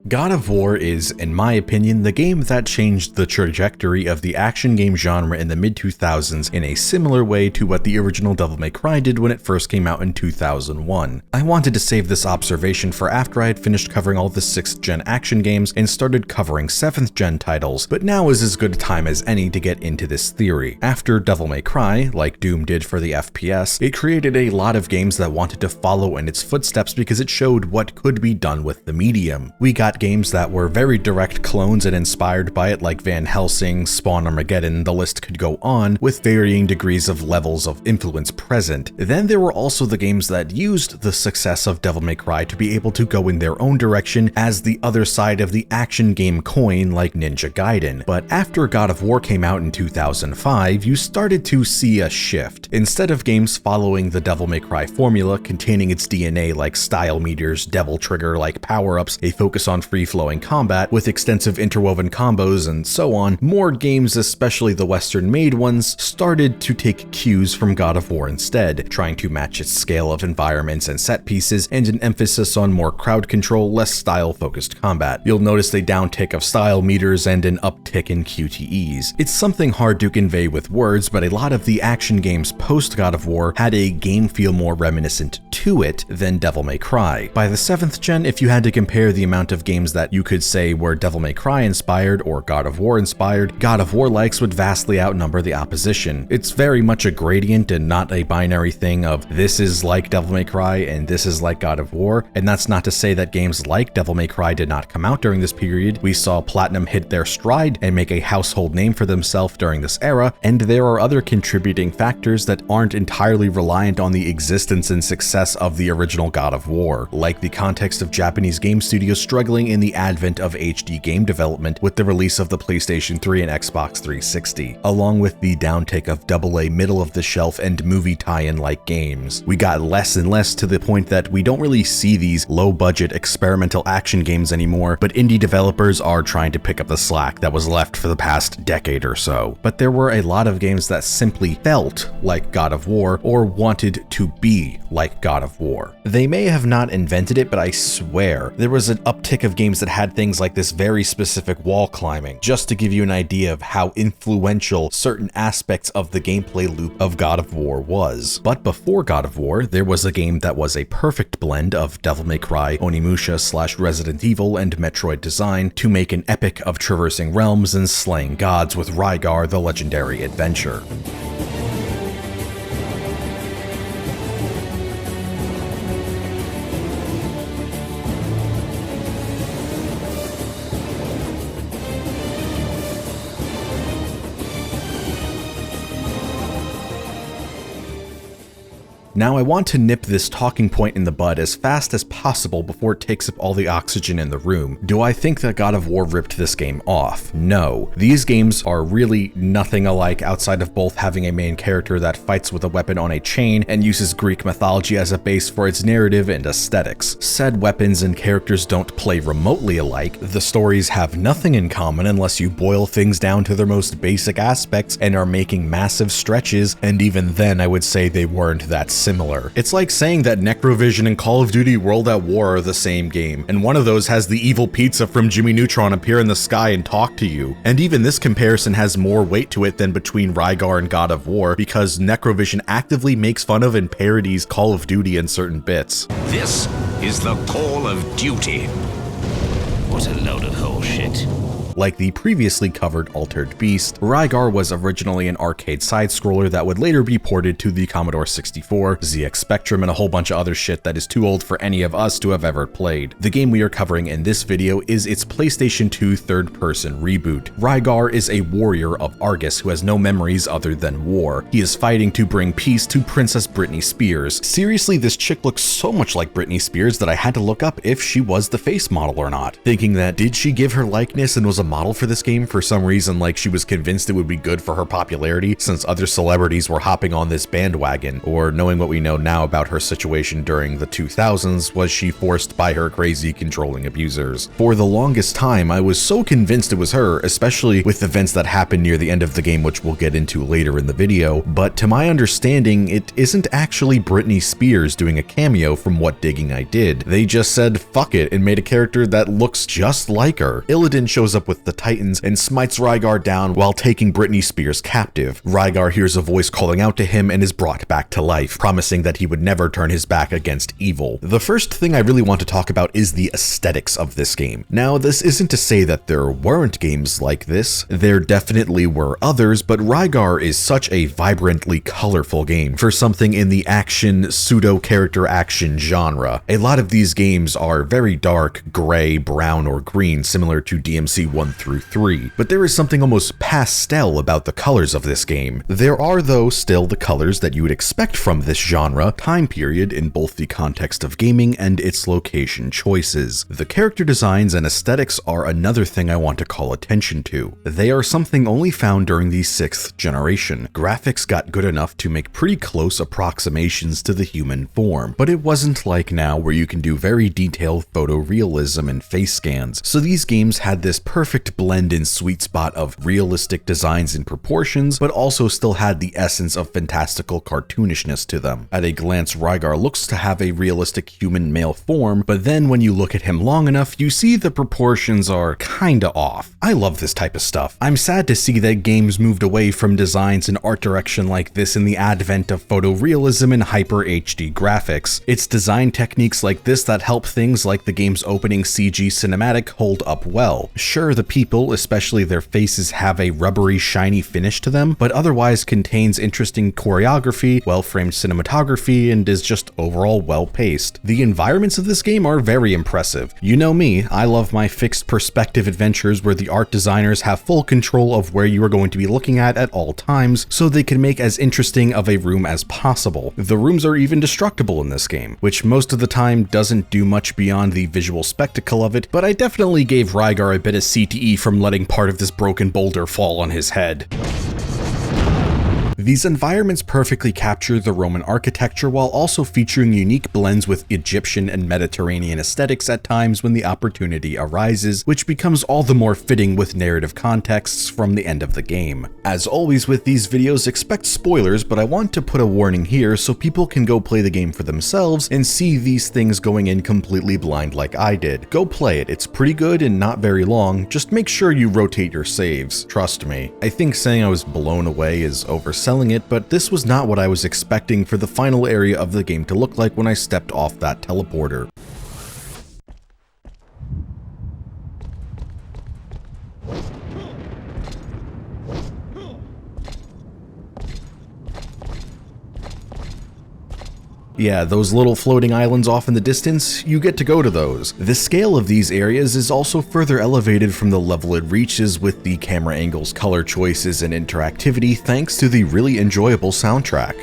God of War is, in my opinion, the game that changed the trajectory of the action game genre in the mid-2000s in a similar way to what the original Devil May Cry did when it first came out in 2001. I wanted to save this observation for after I had finished covering all the 6th gen action games and started covering 7th gen titles, but now is as good a time as any to get into this theory. After Devil May Cry, like Doom did for the FPS, it created a lot of games that wanted to follow in its footsteps because it showed what could be done with the medium. We got games that were very direct clones and inspired by it, like Van Helsing, Spawn Armageddon, the list could go on, with varying degrees of levels of influence present. Then there were also the games that used the success of Devil May Cry to be able to go in their own direction as the other side of the action game coin, like Ninja Gaiden. But after God of War came out in 2005, you started to see a shift. Instead of games following the Devil May Cry formula, containing its DNA like style meters, devil trigger like power-ups, a focus on free-flowing combat with extensive interwoven combos and so on, more games, especially the Western-made ones, started to take cues from God of War instead, trying to match its scale of environments and set pieces and an emphasis on more crowd control, less style-focused combat. You'll notice a downtick of style meters and an uptick in QTEs. It's something hard to convey with words, but a lot of the action games post God of War had a game feel more reminiscent to it than Devil May Cry. By the 7th gen, if you had to compare the amount of games that you could say were Devil May Cry inspired or God of War inspired, God of War likes would vastly outnumber the opposition. It's very much a gradient and not a binary thing of this is like Devil May Cry and this is like God of War, and that's not to say that games like Devil May Cry did not come out during this period. We saw Platinum hit their stride and make a household name for themselves during this era, and there are other contributing factors that aren't entirely reliant on the existence and success of the original God of War, like the context of Japanese game studios struggling in the advent of HD game development with the release of the PlayStation 3 and Xbox 360, along with the downtick of AA middle-of-the-shelf and movie tie-in like games. We got less and less to the point that we don't really see these low-budget experimental action games anymore, but indie developers are trying to pick up the slack that was left for the past decade or so. But there were a lot of games that simply felt like God of War or wanted to be like God of War. They may have not invented it, but I swear there was an uptick of games that had things like this very specific wall climbing, just to give you an idea of how influential certain aspects of the gameplay loop of God of War was. But before God of War, there was a game that was a perfect blend of Devil May Cry, Onimusha/Resident Evil, and Metroid design to make an epic of traversing realms and slaying gods with Rygar the Legendary Adventure. Now I want to nip this talking point in the bud as fast as possible before it takes up all the oxygen in the room. Do I think that God of War ripped this game off? No. These games are really nothing alike outside of both having a main character that fights with a weapon on a chain and uses Greek mythology as a base for its narrative and aesthetics. Said weapons and characters don't play remotely alike. The stories have nothing in common unless you boil things down to their most basic aspects and are making massive stretches, and even then I would say they weren't that similar. It's like saying that Necrovision and Call of Duty World at War are the same game, and one of those has the evil pizza from Jimmy Neutron appear in the sky and talk to you. And even this comparison has more weight to it than between Rygar and God of War, because Necrovision actively makes fun of and parodies Call of Duty in certain bits. This is the Call of Duty. What a load of bullshit. Like the previously covered Altered Beast, Rygar was originally an arcade side-scroller that would later be ported to the Commodore 64, ZX Spectrum, and a whole bunch of other shit that is too old for any of us to have ever played. The game we are covering in this video is its PlayStation 2 third-person reboot. Rygar is a warrior of Argus who has no memories other than war. He is fighting to bring peace to Princess Britney Spears. Seriously, this chick looks so much like Britney Spears that I had to look up if she was the face model or not, thinking that did she give her likeness and was a model for this game for some reason, like she was convinced it would be good for her popularity since other celebrities were hopping on this bandwagon, or knowing what we know now about her situation during the 2000s, was she forced by her crazy controlling abusers. For the longest time, I was so convinced it was her, especially with events that happened near the end of the game, which we'll get into later in the video, but to my understanding, it isn't actually Britney Spears doing a cameo from what digging I did. They just said fuck it and made a character that looks just like her. Illidan shows up with the Titans and smites Rygar down while taking Britney Spears captive. Rygar hears a voice calling out to him and is brought back to life, promising that he would never turn his back against evil. The first thing I really want to talk about is the aesthetics of this game. Now, this isn't to say that there weren't games like this. There definitely were others, but Rygar is such a vibrantly colorful game for something in the action, pseudo-character action genre. A lot of these games are very dark, gray, brown, or green, similar to DMC 1 through 3, but there is something almost pastel about the colors of this game. There are, though, still the colors that you would expect from this genre, time period in both the context of gaming and its location choices. The character designs and aesthetics are another thing I want to call attention to. They are something only found during the 6th generation. Graphics got good enough to make pretty close approximations to the human form, but it wasn't like now where you can do very detailed photorealism and face scans, so these games had this perfect blend and sweet spot of realistic designs and proportions, but also still had the essence of fantastical cartoonishness to them. At a glance, Rygar looks to have a realistic human male form, but then when you look at him long enough, you see the proportions are kinda off. I love this type of stuff. I'm sad to see that games moved away from designs and art direction like this in the advent of photorealism and hyper HD graphics. It's design techniques like this that help things like the game's opening CG cinematic hold up well. Sure, the people, especially their faces, have a rubbery, shiny finish to them, but otherwise contains interesting choreography, well-framed cinematography, and is just overall well-paced. The environments of this game are very impressive. You know me, I love my fixed perspective adventures where the art designers have full control of where you are going to be looking at all times, so they can make as interesting of a room as possible. The rooms are even destructible in this game, which most of the time doesn't do much beyond the visual spectacle of it, but I definitely gave Rygar a bit of CTE from letting part of this broken boulder fall on his head. These environments perfectly capture the Roman architecture while also featuring unique blends with Egyptian and Mediterranean aesthetics at times when the opportunity arises, which becomes all the more fitting with narrative contexts from the end of the game. As always with these videos, expect spoilers, but I want to put a warning here so people can go play the game for themselves and see these things going in completely blind like I did. Go play it, it's pretty good and not very long, just make sure you rotate your saves, trust me. I think saying I was blown away is overselling it, but this was not what I was expecting for the final area of the game to look like when I stepped off that teleporter. Yeah, those little floating islands off in the distance, you get to go to those. The scale of these areas is also further elevated from the level it reaches with the camera angles, color choices, and interactivity thanks to the really enjoyable soundtrack.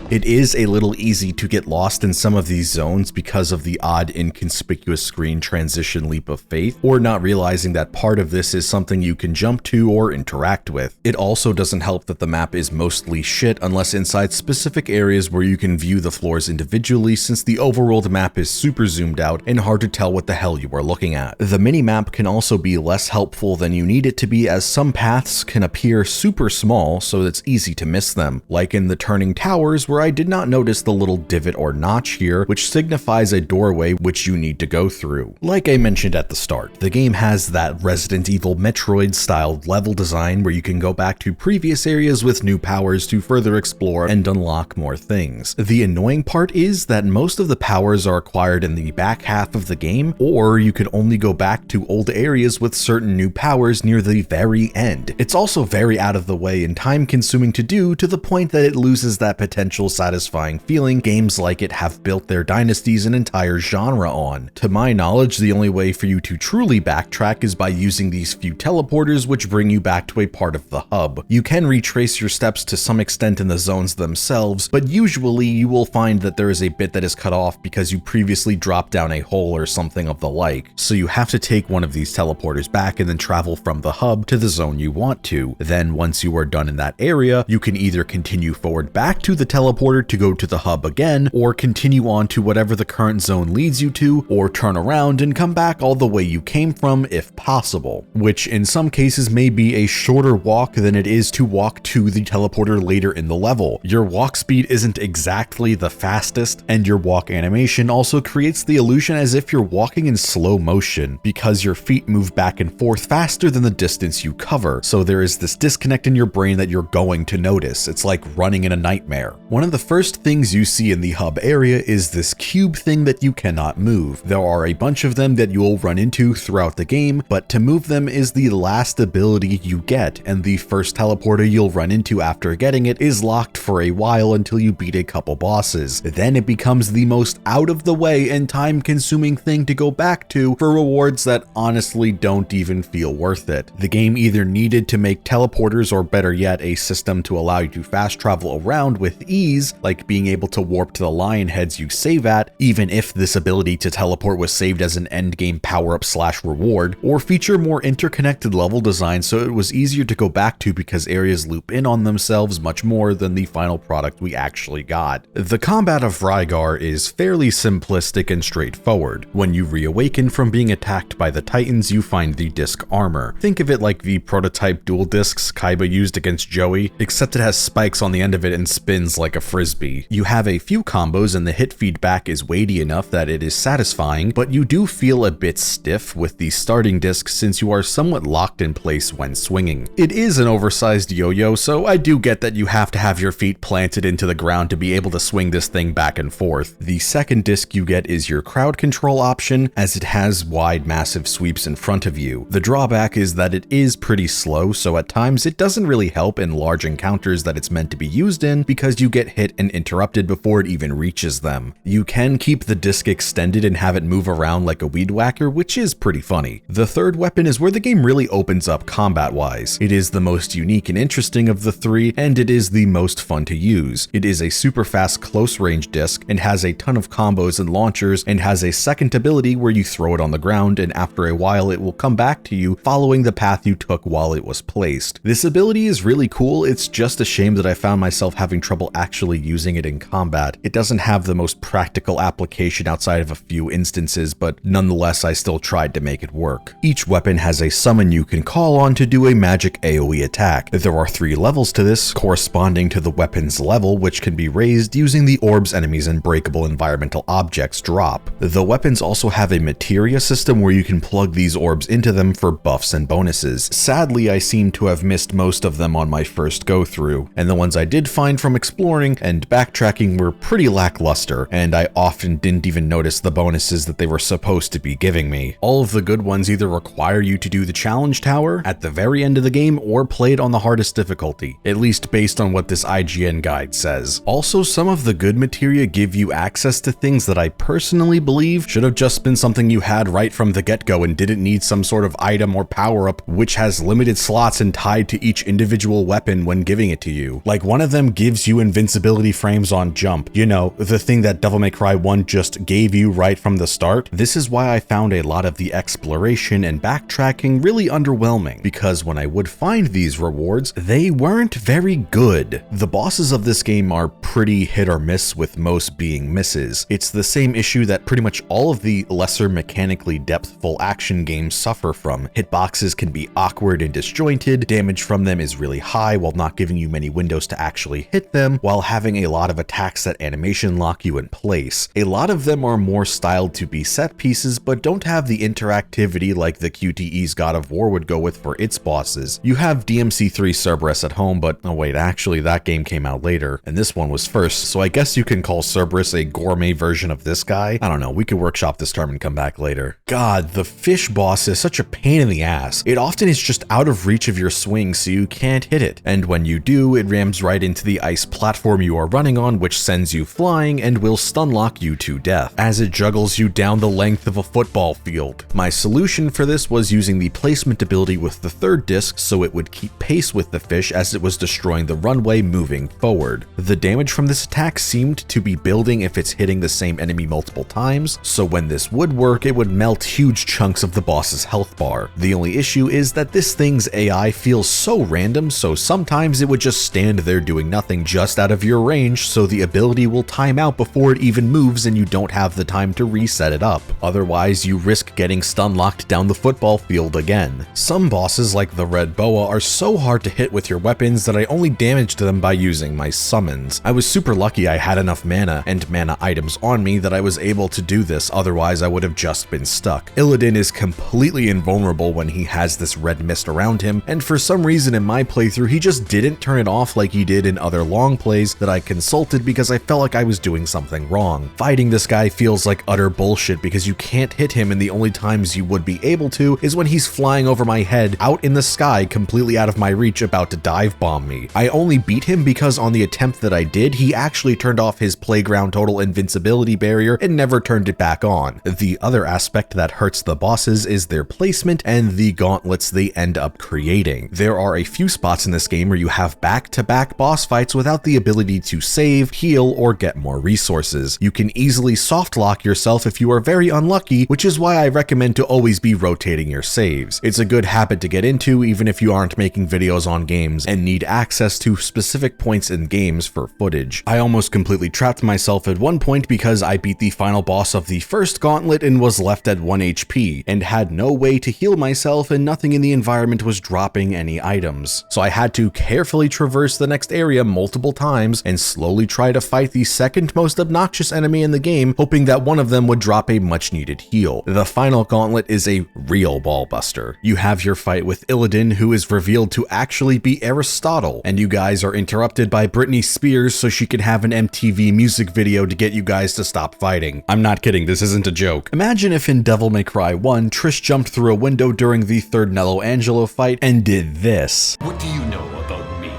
It is a little easy to get lost in some of these zones because of the odd inconspicuous screen transition leap of faith, or not realizing that part of this is something you can jump to or interact with. It also doesn't help that the map is mostly shit unless inside specific areas where you can view the floors individually, since the overworld map is super zoomed out and hard to tell what the hell you are looking at. The mini-map can also be less helpful than you need it to be, as some paths can appear super small so it's easy to miss them, like in the turning towers where I did not notice the little divot or notch here, which signifies a doorway which you need to go through. Like I mentioned at the start, the game has that Resident Evil Metroid-styled level design where you can go back to previous areas with new powers to further explore and unlock more things. The annoying part is that most of the powers are acquired in the back half of the game, or you could only go back to old areas with certain new powers near the very end. It's also very out of the way and time-consuming to do, to the point that it loses that potential satisfying feeling games like it have built their dynasties and entire genre on. To my knowledge, the only way for you to truly backtrack is by using these few teleporters which bring you back to a part of the hub. You can retrace your steps to some extent in the zones themselves, but usually you will find that there is a bit that is cut off because you previously dropped down a hole or something of the like. So you have to take one of these teleporters back and then travel from the hub to the zone you want to. Then once you are done in that area, you can either continue forward back to the teleporter to go to the hub again, or continue on to whatever the current zone leads you to, or turn around and come back all the way you came from if possible, which in some cases may be a shorter walk than it is to walk to the teleporter later in the level. Your walk speed isn't exactly the fastest, and your walk animation also creates the illusion as if you're walking in slow motion because your feet move back and forth faster than the distance you cover, so there is this disconnect in your brain that you're going to notice. It's like running in a nightmare. One of the first things you see in the hub area is this cube thing that you cannot move. There are a bunch of them that you'll run into throughout the game, but to move them is the last ability you get, and the first teleporter you'll run into after getting it is locked for a while until you beat a couple bosses. Then it becomes the most out of the way and time consuming thing to go back to for rewards that honestly don't even feel worth it. The game either needed to make teleporters, or better yet, a system to allow you to fast travel around with ease, like being able to warp to the lion heads you save at, even if this ability to teleport was saved as an endgame power-up / reward, or feature more interconnected level design so it was easier to go back to because areas loop in on themselves much more than the final product we actually got. The combat of Rygar is fairly simplistic and straightforward. When you reawaken from being attacked by the Titans, you find the disc armor. Think of it like the prototype dual discs Kaiba used against Joey, except it has spikes on the end of it and spins like a frisbee. You have a few combos and the hit feedback is weighty enough that it is satisfying, but you do feel a bit stiff with the starting disc since you are somewhat locked in place when swinging. It is an oversized yo-yo, so I do get that you have to have your feet planted into the ground to be able to swing this thing back and forth. The second disc you get is your crowd control option, as it has wide massive sweeps in front of you. The drawback is that it is pretty slow, so at times it doesn't really help in large encounters that it's meant to be used in because you get hit and interrupted before it even reaches them. You can keep the disc extended and have it move around like a weed whacker, which is pretty funny. The third weapon is where the game really opens up combat-wise. It is the most unique and interesting of the three, and it is the most fun to use. It is a super fast close range disc and has a ton of combos and launchers, and has a second ability where you throw it on the ground and after a while it will come back to you following the path you took while it was placed. This ability is really cool. It's just a shame that I found myself having trouble actually using it in combat. It doesn't have the most practical application outside of a few instances, but nonetheless I still tried to make it work. Each weapon has a summon you can call on to do a magic AoE attack. There are 3 levels to this, corresponding to the weapon's level, which can be raised using the orbs enemies and breakable environmental objects drop. The weapons also have a materia system where you can plug these orbs into them for buffs and bonuses. Sadly, I seem to have missed most of them on my first go through, and the ones I did find from exploring and backtracking were pretty lackluster, and I often didn't even notice the bonuses that they were supposed to be giving me. All of the good ones either require you to do the challenge tower at the very end of the game or play it on the hardest difficulty, at least based on what this IGN guide says. Also, some of the good materia give you access to things that I personally believe should have just been something you had right from the get-go and didn't need some sort of item or power-up which has limited slots and tied to each individual weapon when giving it to you. Like, one of them gives you invincibility frames on jump, you know, the thing that Devil May Cry 1 just gave you right from the start. This is why I found a lot of the exploration and backtracking really underwhelming, because when I would find these rewards, they weren't very good. The bosses of this game are pretty hit or miss, with most being misses. It's the same issue that pretty much all of the lesser mechanically depthful action games suffer from. Hitboxes can be awkward and disjointed, damage from them is really high while not giving you many windows to actually hit them, while having a lot of attacks that animation lock you in place. A lot of them are more styled to be set pieces, but don't have the interactivity like the QTE's God of War would go with for its bosses. You have DMC3 Cerberus at home, but oh wait, actually that game came out later, and this one was first, so I guess you can call Cerberus a gourmet version of this guy? I don't know, we could workshop this term and come back later. God, the fish boss is such a pain in the ass. It often is just out of reach of your swing, so you can't hit it, and when you do, it rams right into the ice platform platform you are running on, which sends you flying and will stunlock you to death, as it juggles you down the length of a football field. My solution for this was using the placement ability with the third disc so it would keep pace with the fish as it was destroying the runway moving forward. The damage from this attack seemed to be building if it's hitting the same enemy multiple times, so when this would work, it would melt huge chunks of the boss's health bar. The only issue is that this thing's AI feels so random, so sometimes it would just stand there doing nothing just out of your range, so the ability will time out before it even moves and you don't have the time to reset it up. Otherwise, you risk getting stun locked down the football field again. Some bosses like the Red Boa are so hard to hit with your weapons that I only damaged them by using my summons. I was super lucky I had enough mana and mana items on me that I was able to do this, otherwise I would have just been stuck. Illidan is completely invulnerable when he has this red mist around him, and for some reason in my playthrough he just didn't turn it off like he did in other long plays that I consulted because I felt like I was doing something wrong. Fighting this guy feels like utter bullshit because you can't hit him, and the only times you would be able to is when he's flying over my head out in the sky completely out of my reach about to dive bomb me. I only beat him because on the attempt that I did, he actually turned off his playground total invincibility barrier and never turned it back on. The other aspect that hurts the bosses is their placement and the gauntlets they end up creating. There are a few spots in this game where you have back-to-back boss fights without the ability to save, heal, or get more resources. You can easily soft lock yourself if you are very unlucky, which is why I recommend to always be rotating your saves. It's a good habit to get into even if you aren't making videos on games and need access to specific points in games for footage. I almost completely trapped myself at one point because I beat the final boss of the first gauntlet and was left at 1 HP and had no way to heal myself, and nothing in the environment was dropping any items. So I had to carefully traverse the next area multiple times and slowly try to fight the second most obnoxious enemy in the game, hoping that one of them would drop a much needed heal. The final gauntlet is a real ballbuster. You have your fight with Illidan, who is revealed to actually be Aristotle, and you guys are interrupted by Britney Spears so she can have an MTV music video to get you guys to stop fighting. I'm not kidding, this isn't a joke. Imagine if in Devil May Cry 1, Trish jumped through a window during the third Nello Angelo fight and did this. What do you know about me?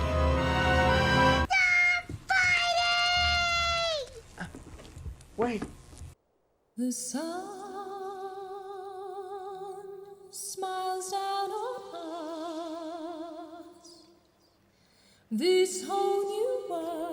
Wait. The sun smiles down on us, this whole new world.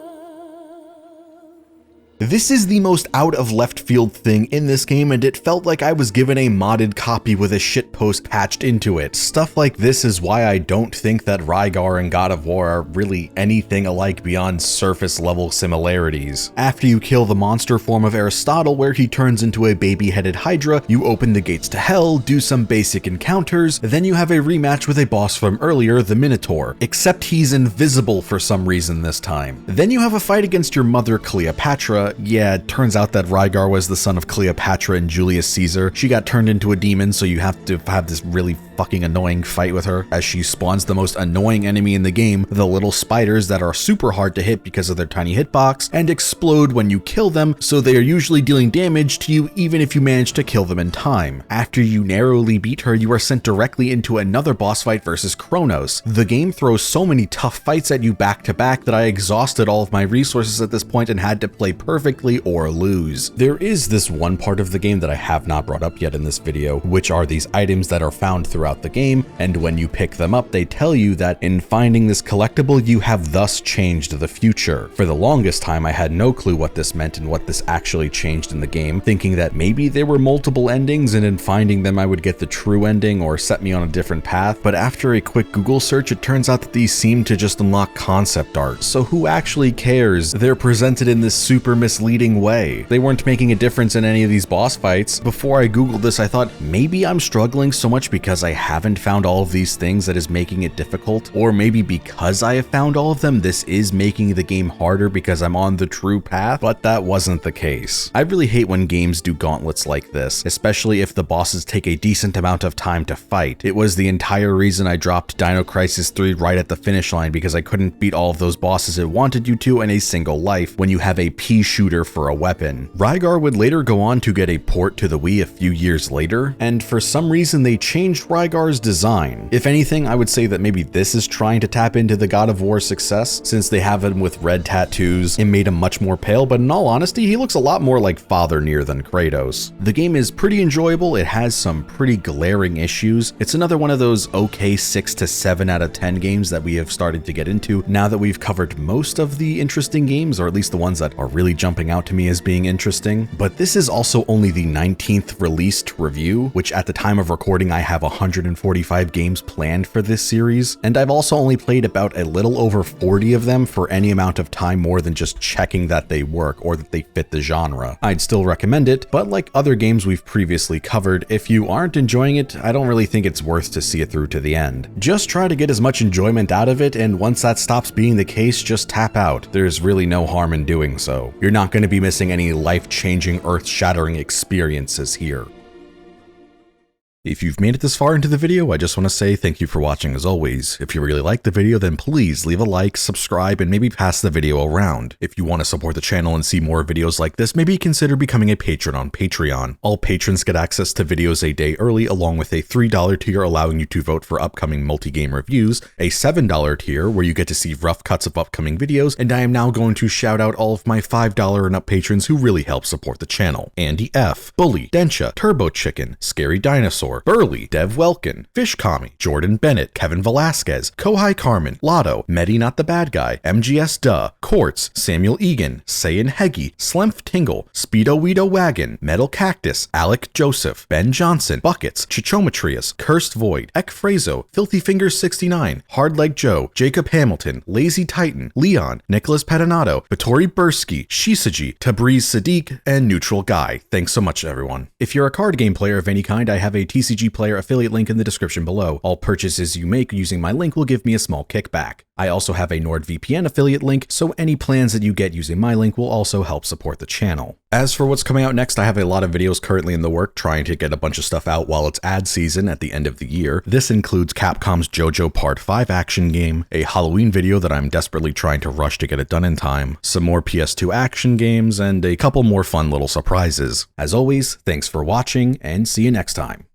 This is the most out of left field thing in this game, and it felt like I was given a modded copy with a shitpost patched into it. Stuff like this is why I don't think that Rygar and God of War are really anything alike beyond surface level similarities. After you kill the monster form of Aristotle, where he turns into a baby-headed Hydra, you open the gates to hell, do some basic encounters, then you have a rematch with a boss from earlier, the Minotaur, except he's invisible for some reason this time. Then you have a fight against your mother Cleopatra. Yeah, it turns out that Rygar was the son of Cleopatra and Julius Caesar. She got turned into a demon, so you have to have this really fucking annoying fight with her as she spawns the most annoying enemy in the game, the little spiders that are super hard to hit because of their tiny hitbox and explode when you kill them, so they are usually dealing damage to you even if you manage to kill them in time. After you narrowly beat her, you are sent directly into another boss fight versus Kronos. The game throws so many tough fights at you back to back that I exhausted all of my resources at this point and had to play perfectly or lose. There is this one part of the game that I have not brought up yet in this video, which are these items that are found throughout the game, and when you pick them up, they tell you that in finding this collectible, you have thus changed the future. For the longest time, I had no clue what this meant and what this actually changed in the game, thinking that maybe there were multiple endings and in finding them I would get the true ending or set me on a different path, but after a quick Google search, it turns out that these seem to just unlock concept art. So who actually cares? They're presented in this super misleading way. They weren't making a difference in any of these boss fights. Before I Googled this, I thought maybe I'm struggling so much because I haven't found all of these things that is making it difficult, or maybe because I have found all of them, this is making the game harder because I'm on the true path, but that wasn't the case. I really hate when games do gauntlets like this, especially if the bosses take a decent amount of time to fight. It was the entire reason I dropped Dino Crisis 3 right at the finish line, because I couldn't beat all of those bosses it wanted you to in a single life when you have a pea shooter shooter for a weapon. Rygar would later go on to get a port to the Wii a few years later, and for some reason they changed Rygar's design. If anything, I would say that maybe this is trying to tap into the God of War success, since they have him with red tattoos and made him much more pale, but in all honesty, he looks a lot more like Father Nier than Kratos. The game is pretty enjoyable, it has some pretty glaring issues. It's another one of those okay 6 to 7 out of 10 games that we have started to get into now that we've covered most of the interesting games, or at least the ones that are really jumping out to me as being interesting. But this is also only the 19th released review, which at the time of recording I have 145 games planned for this series, and I've also only played about a little over 40 of them for any amount of time more than just checking that they work or that they fit the genre. I'd still recommend it, but like other games we've previously covered, if you aren't enjoying it, I don't really think it's worth to see it through to the end. Just try to get as much enjoyment out of it, and once that stops being the case, just tap out. There's really no harm in doing so. You're not going to be missing any life-changing, earth-shattering experiences here. If you've made it this far into the video, I just want to say thank you for watching as always. If you really liked the video, then please leave a like, subscribe, and maybe pass the video around. If you want to support the channel and see more videos like this, maybe consider becoming a patron on Patreon. All patrons get access to videos a day early, along with a $3 tier allowing you to vote for upcoming multi-game reviews, a $7 tier where you get to see rough cuts of upcoming videos, and I am now going to shout out all of my $5 and up patrons who really help support the channel. Andy F, Bully, Densha, Turbo Chicken, Scary Dinosaur, Burley, Dev Welkin, Fish Kami, Jordan Bennett, Kevin Velasquez, Kohai Carmen, Lotto, Medi Not the Bad Guy, MGS Duh, Quartz, Samuel Egan, Sayin Heggy, Slemph Tingle, Speedo Weedo Wagon, Metal Cactus, Alec Joseph, Ben Johnson, Buckets, Chichometrius, Cursed Void, Ek Frazo, Filthy Fingers 69, Hardleg Joe, Jacob Hamilton, Lazy Titan, Leon, Nicholas Patinato, Vittori Bursky, Shisaji, Tabriz Sadiq, and Neutral Guy. Thanks so much, everyone. If you're a card game player of any kind, I have a TCG Player affiliate link in the description below. All purchases you make using my link will give me a small kickback. I also have a NordVPN affiliate link, so any plans that you get using my link will also help support the channel. As for what's coming out next, I have a lot of videos currently in the work trying to get a bunch of stuff out while it's ad season at the end of the year. This includes Capcom's JoJo Part 5 action game, a Halloween video that I'm desperately trying to rush to get it done in time, some more PS2 action games, and a couple more fun little surprises. As always, thanks for watching, and see you next time.